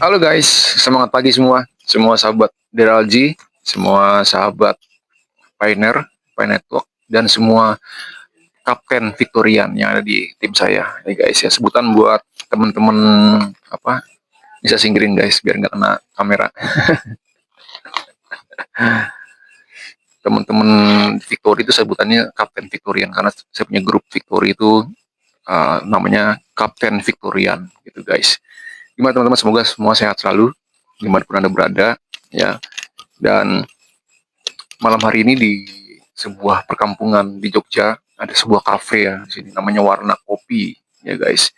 Halo guys, semangat pagi semua. Semua sahabat Deralji, semua sahabat Pioneer, Pioneer Network, dan semua Kapten Victorian yang ada di tim saya. Ya guys, ya sebutan buat teman-teman apa bisa singkirin guys, biar nggak kena kamera. Teman-teman Victory itu sebutannya Kapten Victorian karena saya punya grup Victory itu namanya Kapten Victorian gitu guys. Gimana teman-teman, semoga semua sehat selalu dimanapun anda berada ya. Dan malam hari ini di sebuah perkampungan di Jogja ada sebuah kafe ya di sini namanya Warna Kopi ya guys.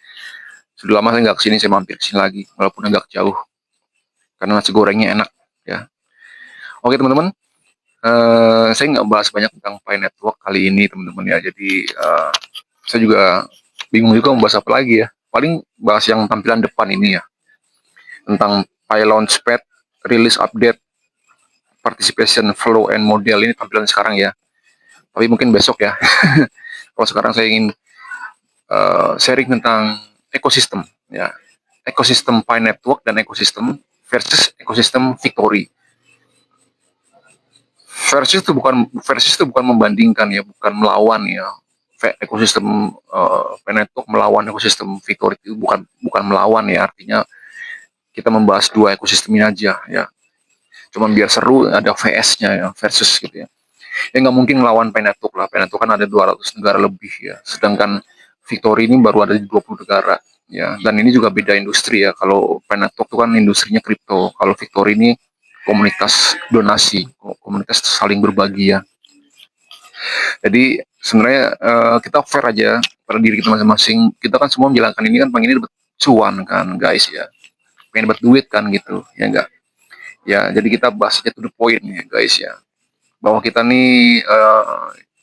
Sudah lama saya nggak kesini, saya mampir kesini lagi walaupun agak jauh karena nasi gorengnya enak ya. Oke teman-teman, saya nggak bahas banyak tentang Pi Network kali ini teman-teman ya. Jadi saya juga bingung juga mau bahas apa lagi ya. Paling bahas yang tampilan depan ini ya, tentang Pi Launchpad, release update, participation flow and model. Ini tampilan sekarang ya, tapi mungkin besok ya. Kalau sekarang saya ingin sharing tentang ekosistem ya, ekosistem Pi Network dan ekosistem versus ekosistem Victory. Versus itu bukan membandingkan ya, bukan melawan ya. Ekosistem Pi Network melawan ekosistem Victory itu bukan melawan ya, artinya kita membahas dua ekosistem ini aja ya. Cuman biar seru ada VS-nya ya, versus gitu ya. Ya nggak mungkin melawan Pi Network lah. Pi Network kan ada 200 negara lebih ya. Sedangkan Victory ini baru ada di 20 negara ya. Dan ini juga beda industri ya. Kalau Pi Network itu kan industrinya kripto. Kalau Victory ini komunitas donasi, komunitas saling berbagi ya. Jadi sebenarnya kita fair aja pada diri kita masing-masing. Kita kan semua menjalankan ini kan pengen dapat cuan kan guys ya. Pengen dapat duit kan gitu ya enggak. Ya jadi kita bahas aja to the point ya guys ya, bahwa kita nih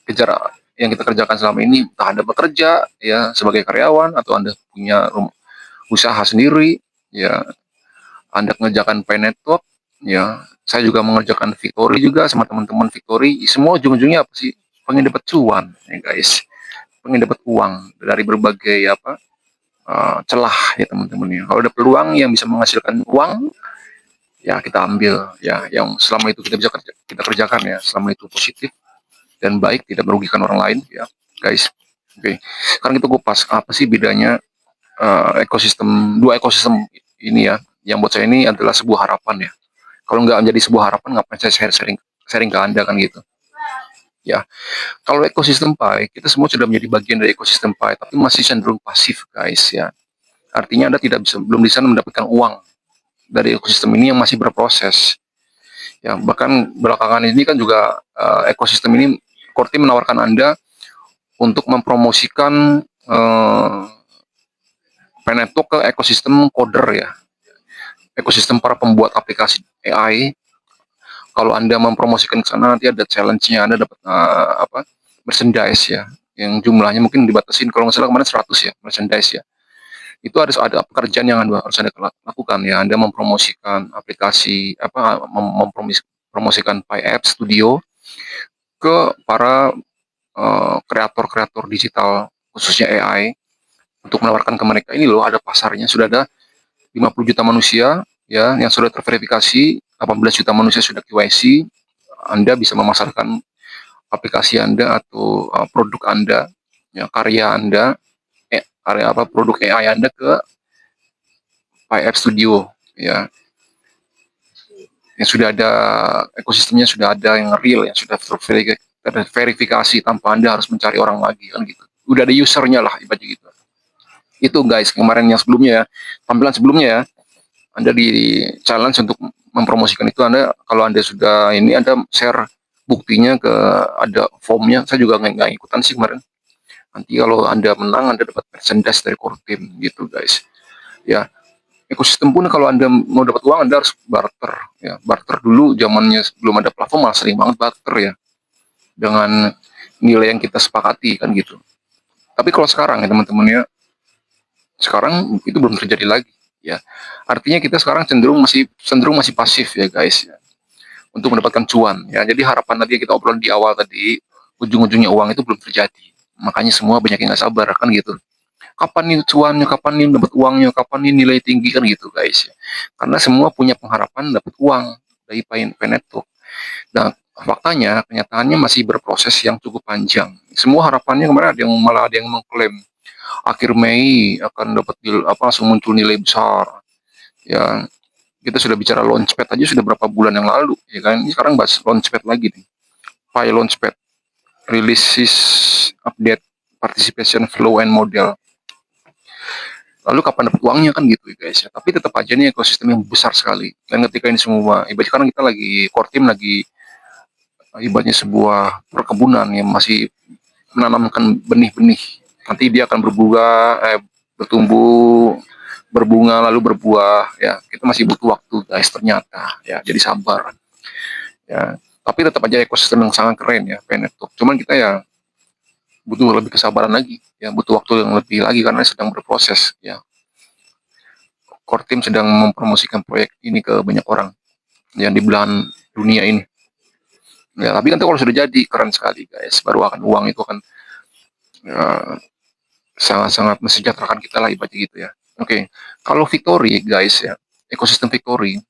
kejar yang kita kerjakan selama ini, entah Anda bekerja ya sebagai karyawan atau Anda punya usaha sendiri ya, Anda mengerjakan Pi Network ya, saya juga mengerjakan Victory juga sama teman-teman Victory, semua ujung-ujungnya apa sih? Pengen dapat cuan ya guys, pengen dapat uang dari berbagai celah ya teman-teman ya. Kalau ada peluang yang bisa menghasilkan uang ya kita ambil ya, yang selama itu kita bisa kita kerjakan ya, selama itu positif dan baik, tidak merugikan orang lain ya guys. Oke, sekarang kita kupas apa sih bedanya dua ekosistem ini ya, yang buat saya ini adalah sebuah harapan ya. Kalau nggak menjadi sebuah harapan, ngapain saya sharing ke anda kan gitu ya. Kalau ekosistem Pi, kita semua sudah menjadi bagian dari ekosistem Pi, tapi masih cenderung pasif guys ya. Artinya anda belum bisa mendapatkan uang dari ekosistem ini yang masih berproses ya. Bahkan belakangan ini kan juga ekosistem ini core team menawarkan anda untuk mempromosikan Pi Network ke ekosistem coder ya, ekosistem para pembuat aplikasi AI. Kalau anda mempromosikan ke sana, nanti ada challenge-nya, anda dapat merchandise ya, yang jumlahnya mungkin dibatasin, kalau nggak salah kemarin 100 ya merchandise ya. Itu ada pekerjaan yang harus anda lakukan ya. Anda mempromosikan aplikasi mempromosikan Pi App Studio ke para kreator-kreator digital khususnya AI, untuk menawarkan ke mereka, ini loh ada pasarnya, sudah ada 50 juta manusia ya yang sudah terverifikasi, 18 juta manusia sudah KYC. Anda bisa memasarkan aplikasi Anda atau produk Anda ya, karya Anda, produk AI Anda ke Pi App Studio ya, yang sudah ada ekosistemnya, sudah ada yang real, yang sudah terverifikasi tanpa Anda harus mencari orang lagi kan gitu. Udah ada usernya lah ibaratnya gitu. Itu guys, kemarin yang sebelumnya ya, tampilan sebelumnya ya, Anda di challenge untuk mempromosikan itu. Anda kalau Anda sudah ini, Anda share buktinya ke, ada formnya. Saya juga nggak ikutan sih kemarin. Nanti kalau Anda menang, Anda dapat merchandise dari core team gitu guys ya. Ekosistem pun kalau Anda mau dapat uang, Anda harus barter ya. Barter dulu zamannya sebelum ada platform malah sering banget barter ya, dengan nilai yang kita sepakati kan gitu. Tapi kalau sekarang ya teman-teman ya, sekarang itu belum terjadi lagi ya. Artinya kita sekarang cenderung masih pasif ya guys ya, untuk mendapatkan cuan ya. Jadi harapan tadi kita obrolan di awal tadi, ujung-ujungnya uang itu belum terjadi. Makanya semua banyak yang nggak sabar kan gitu. kapan nih cuannya, kapan nih dapat uangnya, kapan nih nilai tinggi kan gitu guys ya. Karena semua punya pengharapan dapat uang dari Network. Nah, faktanya kenyataannya masih berproses yang cukup panjang. Semua harapannya kemarin ada yang malah ada yang mengklaim akhir Mei akan dapat langsung muncul nilai besar. Ya, kita sudah bicara launchpad aja sudah berapa bulan yang lalu, ya kan? Ini sekarang bahas launchpad lagi nih. Pi launchpad, releases, update, participation flow and model. Lalu kapan dapat uangnya kan gitu ya guys ya. Tapi tetap aja nih ekosistem yang besar sekali. Dan ketika ini semua, ibaratnya sekarang kita lagi core team lagi ibaratnya sebuah perkebunan yang masih menanamkan benih-benih. Nanti dia akan bertumbuh, berbunga lalu berbuah ya. Kita masih butuh waktu guys ternyata ya. Jadi sabar ya. Tapi tetap aja ekosistem yang sangat keren ya Network. Cuman kita ya butuh lebih kesabaran lagi ya, butuh waktu yang lebih lagi karena sedang berproses ya. Core team sedang mempromosikan proyek ini ke banyak orang yang di belahan dunia ini. Ya, tapi kan kalau sudah jadi keren sekali guys, baru akan uang itu akan ya, sangat-sangat mesejahterakan kita lah ibaratnya gitu ya. Oke, kalau Victory guys ya, ekosistem Victory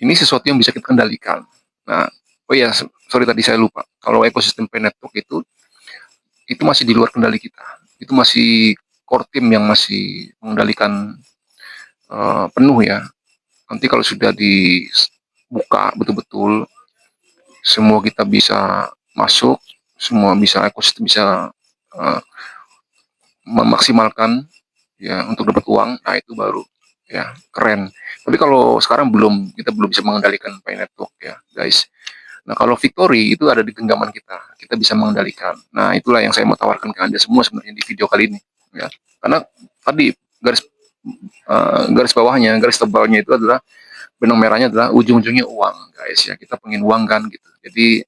ini sesuatu yang bisa kita kendalikan. Nah, oh ya, sorry tadi saya lupa. Kalau ekosistem Network itu masih di luar kendali kita. Itu masih core team yang masih mengendalikan penuh ya. Nanti kalau sudah dibuka betul-betul, semua kita bisa masuk, semua bisa ekosistem bisa uh, memaksimalkan ya untuk dapat uang, nah itu baru ya keren. Tapi kalau sekarang kita belum bisa mengendalikan Pi Network ya guys. Nah kalau Victory itu ada di genggaman kita bisa mengendalikan. Nah itulah yang saya mau tawarkan ke anda semua sebenarnya di video kali ini ya. Karena tadi garis bawahnya, garis tebalnya itu adalah benang merahnya adalah ujung-ujungnya uang guys ya. Kita pengen uang kan gitu. Jadi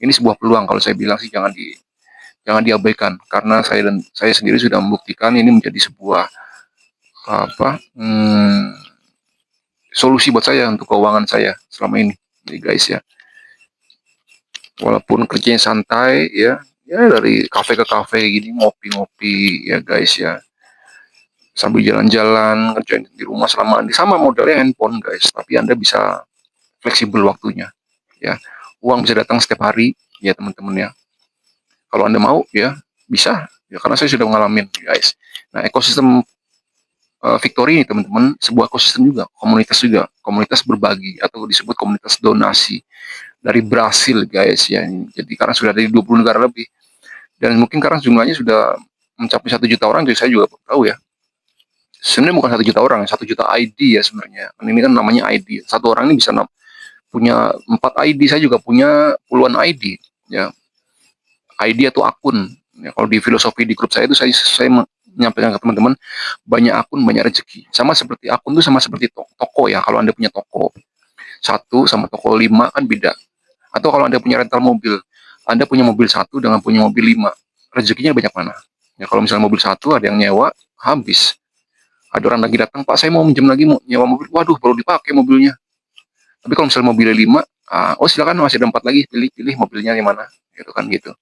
ini sebuah peluang kalau saya bilang sih jangan diabaikan karena saya sendiri sudah membuktikan ini menjadi sebuah solusi buat saya untuk keuangan saya selama ini. Jadi guys ya, walaupun kerjanya santai ya, dari kafe ke kafe gini ngopi-ngopi ya guys ya, sambil jalan-jalan kerjain di rumah selama sama modalnya handphone guys, tapi anda bisa fleksibel waktunya ya. Uang bisa datang setiap hari ya teman-teman ya. Kalau anda mau ya bisa ya karena saya sudah mengalami guys. Nah ekosistem Victory ini teman-teman sebuah ekosistem juga, komunitas berbagi atau disebut komunitas donasi dari Brasil guys ya. Jadi karena sudah dari 20 negara lebih dan mungkin karena jumlahnya sudah mencapai 1 juta orang, jadi saya juga tahu ya. Sebenarnya bukan 1 juta orang, 1 juta ID ya sebenarnya. Ini kan namanya ID. Satu orang ini bisa punya 4 ID, saya juga punya puluhan ID ya. ID atau akun. Ya, kalau di filosofi di grup saya itu saya menyampaikan ke teman-teman banyak akun banyak rezeki. Sama seperti akun itu sama seperti toko ya. Kalau anda punya toko 1 sama toko 5 kan beda. Atau kalau anda punya rental mobil, anda punya mobil 1 dengan punya mobil 5, rezekinya banyak mana? Ya kalau misalnya mobil 1 ada yang nyewa habis. Ada orang lagi datang, Pak saya mau minjem lagi mau nyewa mobil, waduh baru dipakai mobilnya. Tapi kalau misalnya mobilnya 5, oh silakan masih ada 4 lagi, pilih mobilnya yang mana, gitu kan gitu.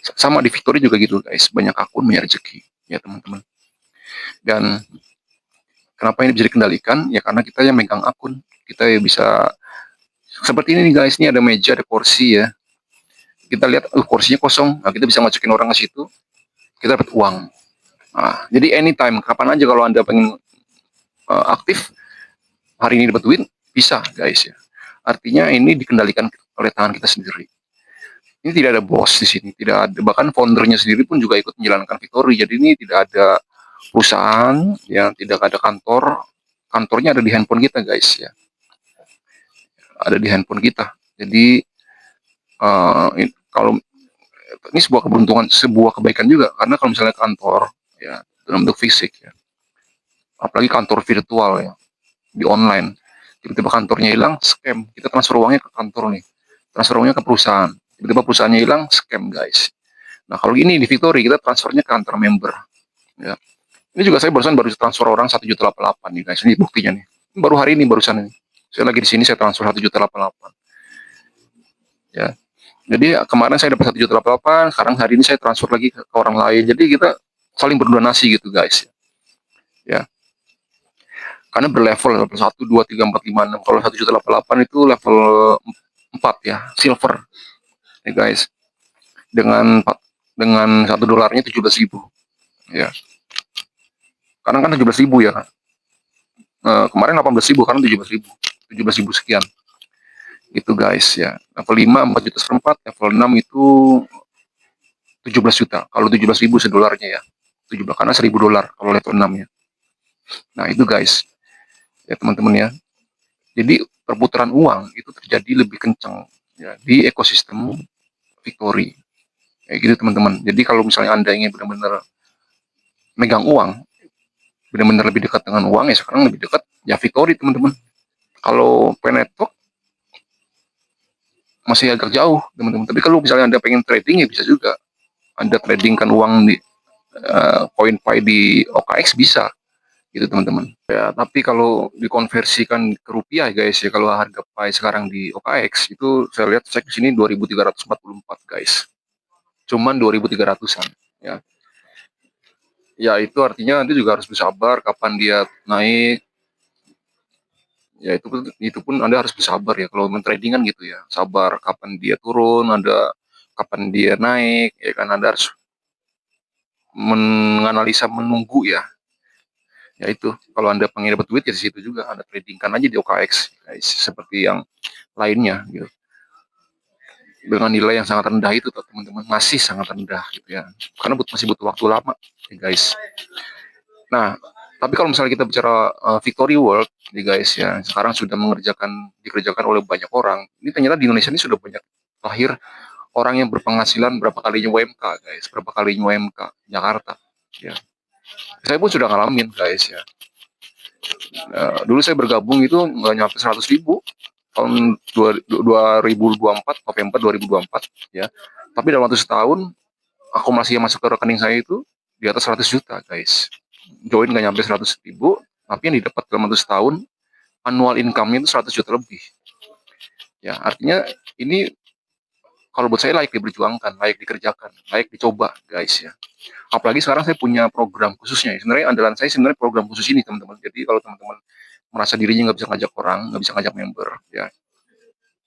Sama di Victory juga gitu guys, banyak akun banyak rezeki ya teman-teman. Dan kenapa ini bisa dikendalikan ya karena kita yang megang akun, kita ya bisa seperti ini nih guys, ini ada meja ada kursi ya, kita lihat kursinya kosong, nah kita bisa masukin orang ke situ, kita dapat uang. Nah, jadi anytime kapan aja kalau anda pengen aktif hari ini dapat duit bisa guys ya. Artinya ini dikendalikan oleh tangan kita sendiri. Ini tidak ada bos di sini, tidak ada, bahkan foundernya sendiri pun juga ikut menjalankan Victory. Jadi ini tidak ada perusahaan, ya tidak ada kantornya ada di handphone kita guys ya, ada di handphone kita. Jadi kalau ini sebuah keberuntungan, sebuah kebaikan juga, karena kalau misalnya kantor ya dalam bentuk fisik ya, apalagi kantor virtual ya di online, tiba-tiba kantornya hilang, scam, kita transfer uangnya ke kantor nih, transfer uangnya ke perusahaan, tiba-tiba perusahaannya hilang, scam guys. Nah kalau ini di Victory kita transfernya ke kantor member ya. Ini juga saya baru transfer orang 1,88 nih guys, ini buktinya nih, baru hari ini barusan ini saya lagi di sini saya transfer 1,88 ya. Jadi kemarin saya dapat 1,88, sekarang hari ini saya transfer lagi ke orang lain. Jadi kita saling berdonasi gitu guys. Ya, karena berlevel level 1, 2, 3, 4, 5, 6. Kalau 1,88 itu level 4 ya, silver ya guys. Dengan $1 17.000 ya. Karena kan 17.000 ya. Kemarin 18.000, karena 17.000 sekian. Itu guys ya. Level 5 4 juta seperempat, level 6 itu 17 juta. Kalau 17.000 $1 ya. 17, karena $1.000 kalau level 6 ya. Nah, itu guys. Ya teman-teman ya. Jadi perputaran uang itu terjadi lebih kencang ya di ekosistem Victory. Kayak gitu teman-teman. Jadi kalau misalnya Anda ingin benar-benar megang uang, benar-benar lebih dekat dengan uang, ya sekarang lebih dekat ya Victory teman-teman. Kalau Penetwork masih agak jauh teman-teman. Tapi kalau misalnya Anda pengen trading ya bisa juga. Anda tradingkan uang di koin Pi di OKX bisa gitu teman-teman. Ya, tapi kalau dikonversikan ke rupiah guys ya, kalau harga Pi sekarang di OKX itu saya lihat cek di sini 2.344 guys. Cuman 2.300-an ya. Ya itu artinya nanti juga harus bersabar kapan dia naik. Ya itu pun Anda harus bersabar ya kalau mentrading kan gitu ya. Sabar kapan dia turun, kapan dia naik ya kan, Anda harus menganalisa, menunggu ya. Ya itu, kalau Anda pengen dapat duit ya di situ juga Anda tradingkan aja di OKX guys, seperti yang lainnya gitu. Dengan nilai yang sangat rendah itu teman-teman, masih sangat rendah gitu ya. Karena masih butuh waktu lama ya guys. Nah, tapi kalau misalnya kita bicara Victory World nih guys ya, sekarang sudah dikerjakan oleh banyak orang. Ini ternyata di Indonesia ini sudah banyak lahir orang yang berpenghasilan berapa kalinya UMK guys, berapa kalinya UMK Jakarta ya. Saya pun sudah ngalamin guys ya. Dulu saya bergabung itu nggak nyampe 100.000 tahun 2024, November 2024 ya. Tapi dalam waktu setahun akumulasi yang masuk ke rekening saya itu di atas 100 juta guys. Join nggak nyampe 100.000, tapi yang didapat dalam waktu setahun annual income-nya itu 100 juta lebih. Ya, artinya ini kalau buat saya layak diperjuangkan, layak dikerjakan, layak dicoba guys ya. Apalagi sekarang saya punya program khususnya. Sebenarnya andalan saya sebenarnya program khusus ini teman-teman. Jadi kalau teman-teman merasa dirinya nggak bisa ngajak orang, nggak bisa ngajak member, ya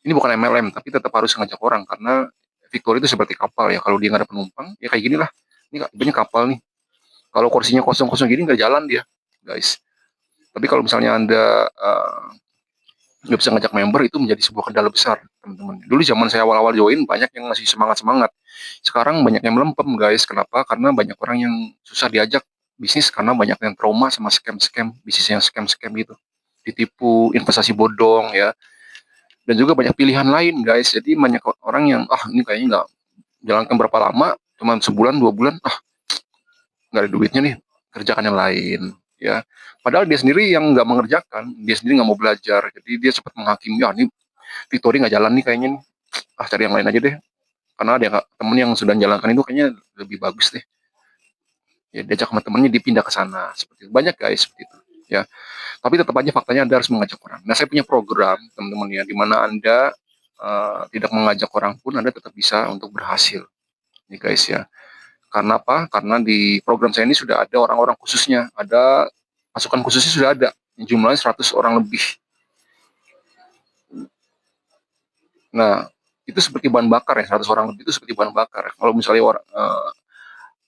ini bukan MLM, tapi tetap harus ngajak orang karena Victory itu seperti kapal ya. Kalau dia nggak ada penumpang, ya kayak gini lah. Ini banyak kapal nih. Kalau kursinya kosong-kosong gini nggak jalan dia, guys. Tapi kalau misalnya Anda nggak bisa ngajak member, itu menjadi sebuah kendala besar, teman-teman. Dulu zaman saya awal-awal join, banyak yang masih semangat-semangat. Sekarang banyak yang melempem, guys. Kenapa? Karena banyak orang yang susah diajak bisnis karena banyak yang trauma sama scam-scam, bisnis yang scam-scam gitu. Ditipu, investasi bodong ya. Dan juga banyak pilihan lain guys, jadi banyak orang yang ini kayaknya nggak jalankan berapa lama, cuma sebulan 2 bulan, nggak ada duitnya nih, kerjakan yang lain ya. Padahal dia sendiri yang nggak mengerjakan, dia sendiri nggak mau belajar, jadi dia cepat menghakimi, ini Victory nggak jalan nih kayaknya nih, cari yang lain aja deh, karena ada temen yang sudah jalankan itu kayaknya lebih bagus deh ya, diajak sama temennya dipindah ke sana, seperti itu. Banyak guys seperti itu ya. Tapi tetap aja faktanya Anda harus mengajak orang. Nah, saya punya program teman-teman ya, di mana Anda tidak mengajak orang pun Anda tetap bisa untuk berhasil nih guys ya. Karena apa? Karena di program saya ini sudah ada orang-orang khususnya, ada pasukan khususnya sudah ada, jumlahnya 100 orang lebih. Nah, itu seperti bahan bakar ya, 100 orang lebih itu seperti bahan bakar. Kalau misalnya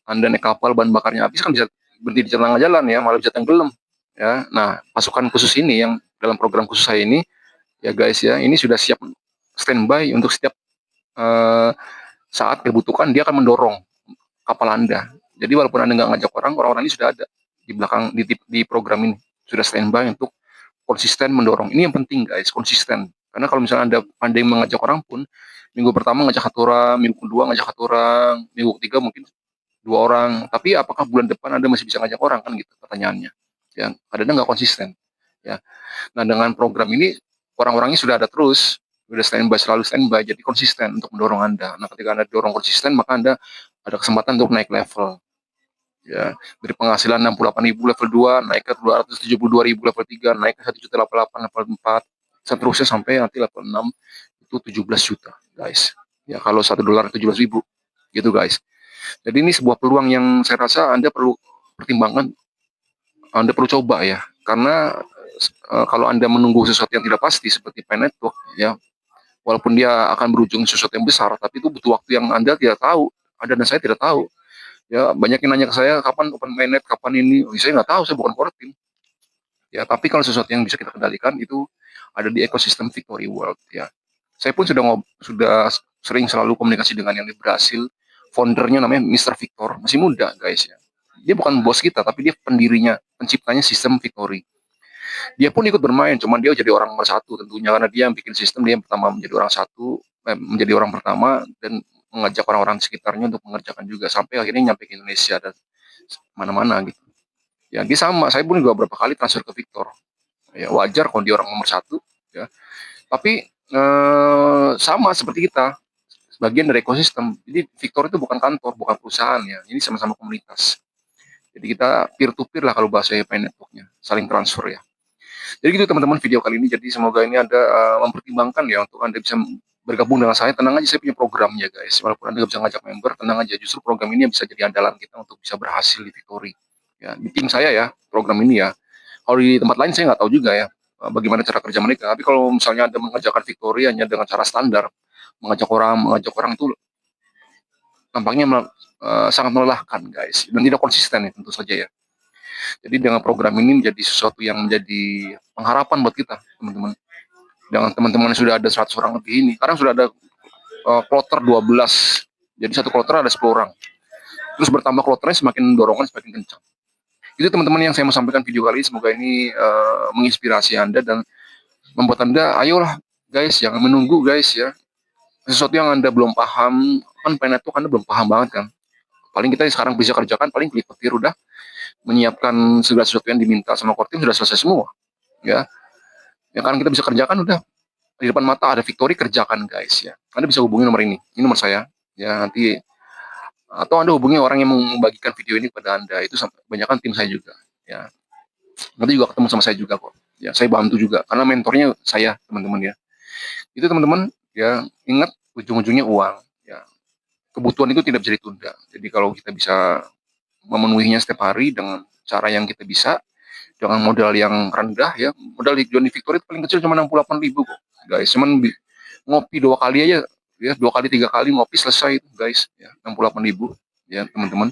Anda naik kapal bahan bakarnya habis kan bisa berhenti di tengah jalan ya, malah bisa tenggelam ya. Nah, pasukan khusus ini yang dalam program khusus saya ini ya guys ya, ini sudah siap standby untuk setiap saat dibutuhkan, dia akan mendorong kapal Anda. Jadi walaupun Anda nggak ngajak orang-orang ini sudah ada di belakang di program ini, sudah standby untuk konsisten mendorong. Ini yang penting guys, konsisten. Karena kalau misalnya Anda pandai mengajak orang pun, minggu pertama ngajak satu orang, minggu kedua ngajak satu orang, minggu ketiga mungkin 2 orang. Tapi apakah bulan depan Anda masih bisa ngajak orang, kan gitu pertanyaannya. Ya, kadang-kadang nggak konsisten. Ya. Nah, dengan program ini orang-orangnya sudah ada terus, sudah standby, selalu standby, jadi konsisten untuk mendorong Anda. Nah, ketika Anda dorong konsisten, maka Anda ada kesempatan untuk naik level. Ya, dari penghasilan 68.000 level 2 naik ke 272.000 level 3, naik ke 1.088 level 4, seterusnya sampai nanti level 6 itu 17 juta, guys. Ya, kalau $1 17.000 gitu, guys. Jadi ini sebuah peluang yang saya rasa Anda perlu pertimbangkan, Anda perlu coba ya. Karena kalau Anda menunggu sesuatu yang tidak pasti seperti Pi Network ya, walaupun dia akan berujung sesuatu yang besar, tapi itu butuh waktu yang Anda tidak tahu. Anda dan saya tidak tahu. Ya, banyak yang nanya ke saya, kapan open mainnet, kapan ini. Saya nggak tahu, saya bukan core team. Ya, tapi kalau sesuatu yang bisa kita kendalikan itu ada di ekosistem Victory World ya. Saya pun sudah sering selalu komunikasi dengan yang di Brasil. Foundernya namanya Mr. Victor, masih muda guys ya. Dia bukan bos kita, tapi dia pendirinya, penciptanya sistem Victory. Dia pun ikut bermain, cuman dia jadi orang nomor satu tentunya karena dia yang bikin sistem, dia yang pertama menjadi orang satu, menjadi orang pertama dan mengajak orang-orang sekitarnya untuk mengerjakan juga sampai akhirnya nyampe ke Indonesia dan mana-mana gitu. Ya dia sama, saya pun juga beberapa kali transfer ke Victor. Ya wajar kalau dia orang nomor satu, ya. Tapi sama seperti kita, bagian dari ekosistem. Jadi Victor itu bukan kantor, bukan perusahaan ya. Ini sama-sama komunitas. Jadi kita peer to peer lah kalau bahasa Pi Network-nya, saling transfer ya. Jadi gitu teman-teman video kali ini. Jadi semoga ini Anda mempertimbangkan ya untuk Anda bisa bergabung dengan saya. Tenang aja, saya punya programnya guys. Walaupun Anda nggak bisa ngajak member, tenang aja. Justru program ini yang bisa jadi andalan kita untuk bisa berhasil di Victory. Ya, di tim saya ya, program ini ya. Kalau di tempat lain saya nggak tahu juga ya bagaimana cara kerja mereka. Tapi kalau misalnya Anda mengerjakan Victory hanya dengan cara standar, mengajak orang itu tampaknya sangat melelahkan guys dan tidak konsisten ya tentu saja ya. Jadi dengan program ini menjadi sesuatu yang menjadi pengharapan buat kita teman-teman. Dengan teman-teman sudah ada 100 orang lebih ini, sekarang sudah ada kloter 12. Jadi satu kloter ada 10 orang. Terus bertambah kloternya semakin dorongan semakin kencang. Itu teman-teman yang saya mau sampaikan video kali ini. Semoga ini menginspirasi Anda dan membuat Anda, ayolah guys, jangan menunggu guys ya. Sesuatu yang Anda belum paham, kan Pi Network Anda belum paham banget kan. Paling kita sekarang bisa kerjakan, paling klik petir udah menyiapkan segala sesuatu yang diminta sama core team sudah selesai semua. Ya, yang kan kita bisa kerjakan udah di depan mata ada Victory, kerjakan guys ya. Anda bisa hubungi nomor ini nomor saya ya nanti, atau Anda hubungi orang yang membagikan video ini kepada Anda, itu kebanyakan tim saya juga ya. Nanti juga ketemu sama saya juga kok ya, saya bantu juga karena mentornya saya teman-teman ya. Itu teman-teman ya, ingat ujung-ujungnya uang ya. Kebutuhan itu tidak bisa ditunda. Jadi kalau kita bisa memenuhinya setiap hari dengan cara yang kita bisa, dengan modal yang rendah ya. Modal di Johnny Victory paling kecil cuma 68.000 kok guys. Cuman ngopi 2 kali aja ya, 2 kali 3 kali ngopi selesai guys ya, 68.000 ya teman-teman.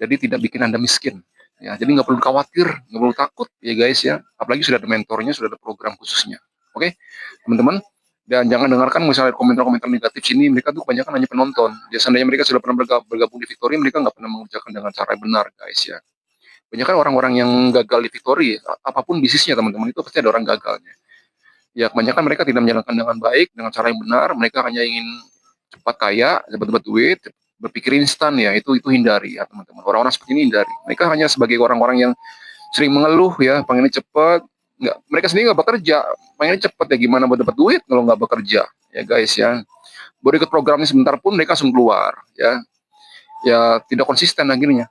Jadi tidak bikin Anda miskin ya. Jadi nggak perlu khawatir, nggak perlu takut ya guys ya. Apalagi sudah ada mentornya, sudah ada program khususnya. Oke teman-teman. Dan jangan dengarkan misalnya komentar-komentar negatif sini, mereka tuh kebanyakan hanya penonton. Ya seandainya mereka sudah pernah bergabung di Victory, mereka nggak pernah mengerjakan dengan cara yang benar guys ya. Banyak kan orang-orang yang gagal di Victory, apapun bisnisnya teman-teman, itu pasti ada orang gagalnya. Ya kebanyakan mereka tidak menjalankan dengan baik, dengan cara yang benar. Mereka hanya ingin cepat kaya, cepat-cepat duit, berpikir instan ya, itu hindari ya teman-teman. Orang-orang seperti ini hindari. Mereka hanya sebagai orang-orang yang sering mengeluh ya, pengennya cepat. Nggak, mereka sendiri nggak bekerja, pengennya cepat ya, gimana mau dapat duit kalau nggak bekerja ya guys ya. Baru ikut programnya sebentar pun mereka langsung keluar ya. Ya tidak konsisten akhirnya.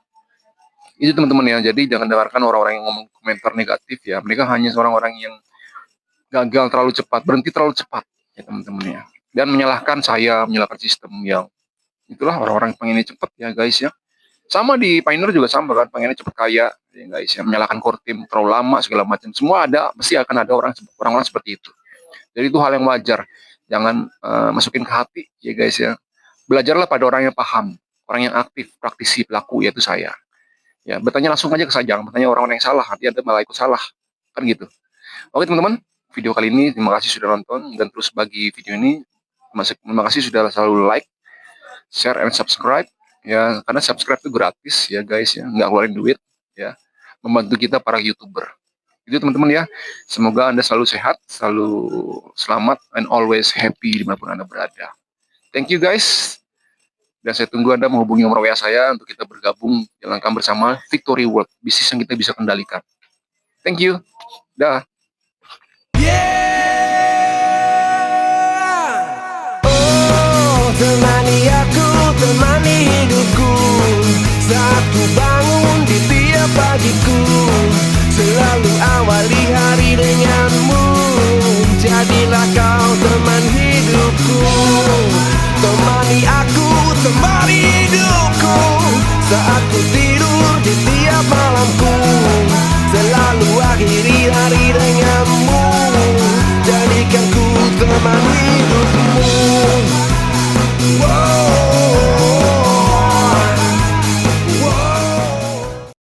Itu teman-teman ya. Jadi jangan dengarkan orang-orang yang ngomong komentar negatif ya. Mereka hanya orang-orang yang gagal terlalu cepat, berhenti terlalu cepat ya teman-teman ya. Dan menyalahkan saya, menyalahkan sistem yang itulah orang-orang pengennya cepat ya guys ya. Sama di Pioneer juga sama kan, pengennya cepat kaya ya guys ya, menyalahkan core team terlalu lama segala macam. Semua ada, pasti akan ada orang-orang seperti itu. Jadi itu hal yang wajar. Jangan masukin ke hati ya guys ya. Belajarlah pada orang yang paham, orang yang aktif, praktisi, pelaku, yaitu saya. Ya, bertanya langsung aja ke saya, jangan bertanya orang-orang yang salah, nanti Anda malah ikut salah. Kan gitu. Oke teman-teman, video kali ini terima kasih sudah nonton dan terus bagi video ini. Terima kasih sudah selalu like, share, and subscribe. Ya, karena subscribe itu gratis ya guys ya, nggak keluarin duit ya, membantu kita para YouTuber. Itu teman-teman ya, semoga Anda selalu sehat, selalu selamat, and always happy dimanapun Anda berada. Thank you guys, dan saya tunggu Anda menghubungi nomor WA saya untuk kita bergabung jalankan bersama Victory World, bisnis yang kita bisa kendalikan. Thank you, dah. Temani aku, temani hidupku, saat ku bangun di tiap pagiku. Selalu awali hari denganmu, jadilah kau teman hidupku. Temani aku, temani hidupku. saat ku tidur.